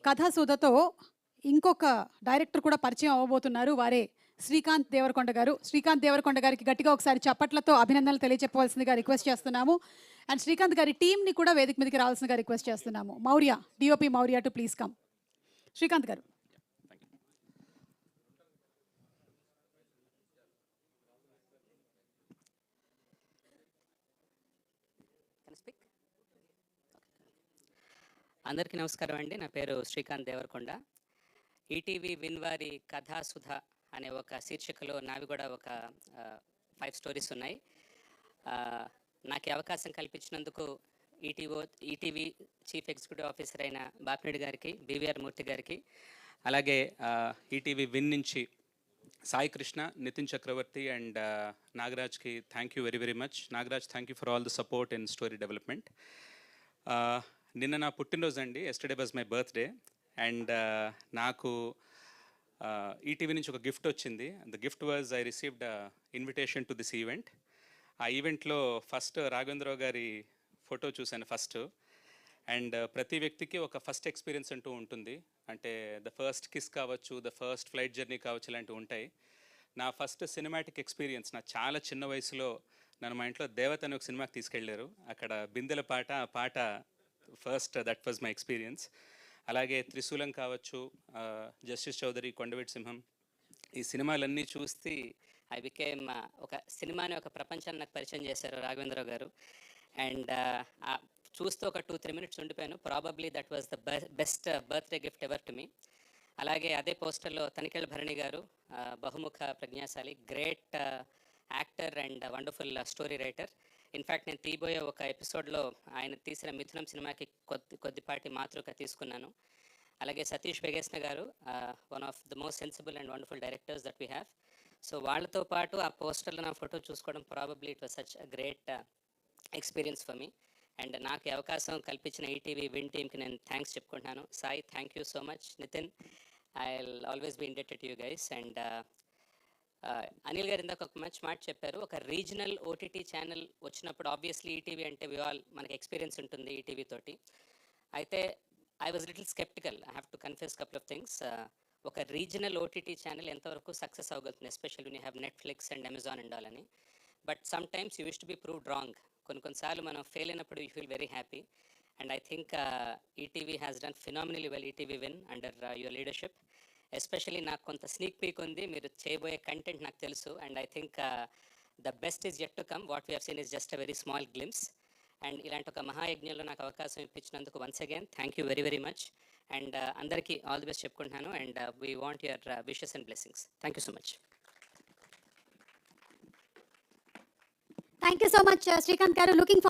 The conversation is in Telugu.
కథాసుధతో ఇంకొక డైరెక్టర్ కూడా పరిచయం అవ్వబోతున్నారు. వారే శ్రీకాంత్ దేవరకొండ గారు. శ్రీకాంత్ దేవరకొండ గారికి గట్టిగా ఒకసారి చప్పట్లతో అభినందనలు తెలియచెప్పవలసిందిగా రిక్వెస్ట్ చేస్తున్నాము. అండ్ శ్రీకాంత్ గారి టీంని కూడా వేదిక మీదకి రావాల్సిందిగా రిక్వెస్ట్ చేస్తున్నాము. Maurya, DOP Maurya to please come. Srikanth గారు. అందరికీ నమస్కారం అండి. నా పేరు శ్రీకాంత్ దేవరకొండ. ఈటీవీ విన్ వారి కథాసుధ అనే ఒక శీర్షికలో నావి కూడా ఒక 5 స్టోరీస్ ఉన్నాయి. నాకు అవకాశం కల్పించినందుకు ఈటీవీ చీఫ్ ఎగ్జిక్యూటివ్ ఆఫీసర్ అయిన బాపినేడు గారికి, బీవీఆర్ మూర్తి గారికి, అలాగే ఈటీవీ విన్ నుంచి సాయి కృష్ణ, నితిన్ చక్రవర్తి అండ్ నాగరాజ్కి thank you very very much. Nagaraj, thank you for all the support in story development. నిన్న నా పుట్టినరోజు అండి. Yesterday was my birthday and నాకు ఈటీవీ నుంచి ఒక గిఫ్ట్ వచ్చింది. The gift was I received invitation to this event. ఆ ఈవెంట్లో ఫస్ట్ రాఘవేంద్రరావు గారి ఫోటో చూశాను ఫస్ట్. అండ్ ప్రతి వ్యక్తికి ఒక ఫస్ట్ ఎక్స్పీరియన్స్ అంటూ ఉంటుంది. అంటే ద ఫస్ట్ కిస్ కావచ్చు, ద ఫస్ట్ ఫ్లైట్ జర్నీ కావచ్చు, ఇలాంటివి ఉంటాయి. నా ఫస్ట్ సినిమాటిక్ ఎక్స్పీరియన్స్ నా చాలా చిన్న వయసులో నన్ను మా ఇంట్లో దేవత అనే ఒక సినిమాకి తీసుకెళ్లారు. అక్కడ బిందెల పాట, ఆ పాట first that was my experience. అలాగే త్రిశూలం కావచ్చు, జస్టిస్ చౌదరి, కొండవీటి సింహం, ఈ సినిమాలన్నీ చూస్తే ఐ బికేమ్ ఒక సినిమాని ఒక ప్రపంచాన్ని నాకు పరిచయం చేశారు రాఘవేంద్రరావు గారు. అండ్ చూస్తూ ఒక 2-3 minutes ఉండిపోయాను. Probably that was the best birthday gift ever to me. అలాగే అదే పోస్టర్లో తనికెళ్ళ భరణి గారు, బహుముఖ ప్రజ్ఞాశాలి, great actor and wonderful story writer. In fact నేను తీయబోయే ఒక ఎపిసోడ్లో ఆయన తీసిన మిథునం సినిమాకి కొద్దిపాటి మాతృక తీసుకున్నాను. అలాగే Satish Vegesna garu, one of the most sensible and wonderful directors that we have. So వాళ్ళతో పాటు ఆ పోస్టర్లో నా ఫోటో చూసుకోవడం probably it was such a great experience for me. And నాకు అవకాశం కల్పించిన ఈటీవీ విన్ టీమ్కి నేను థ్యాంక్స్ చెప్పుకుంటున్నాను. Sai, thank you so much. Nitin, I will always be indebted to you guys. And Anil garu ఇందాక ఒక మంచి మాట చెప్పారు. ఒక రీజనల్ ఓటీటీ ఛానల్ వచ్చినప్పుడు ఆబ్వియస్లీ ఈటీవీ అంటే మనకి ఎక్స్పీరియన్స్ ఉంటుంది ఈటీవీ తోటి. అయితే I was little sceptical. I have to confess couple of things. ఒక రీజనల్ ఓటీటీ ఛానల్ ఎంతవరకు సక్సెస్ అవ్వగలుగుతుంది, especially when you have Netflix and Amazon and all అని. But some times you wish to be proved wrong. కొన్నిసార్లు మనం ఫెయిల్ అయినప్పుడు you feel very happy. And I think ETV has done phenomenally well, ETV win under your leadership. Especially నాకు కొంత స్నీక్ పీక్ ఉంది, మీరు చేయబోయే కంటెంట్ నాకు తెలుసు. And I think the best is yet to come. What we have seen is just a very small glimpse. And ఇలాంటి ఒక మహాయజ్ఞంలో నాకు అవకాశం ఇప్పించినందుకు once again thank you very very much. And అందరికీ ఆల్ ది బెస్ట్ చెప్పుకుంటున్నాను. And we want your wishes and blessings. Thank you so much. Thank you so much Srikanth garu. Looking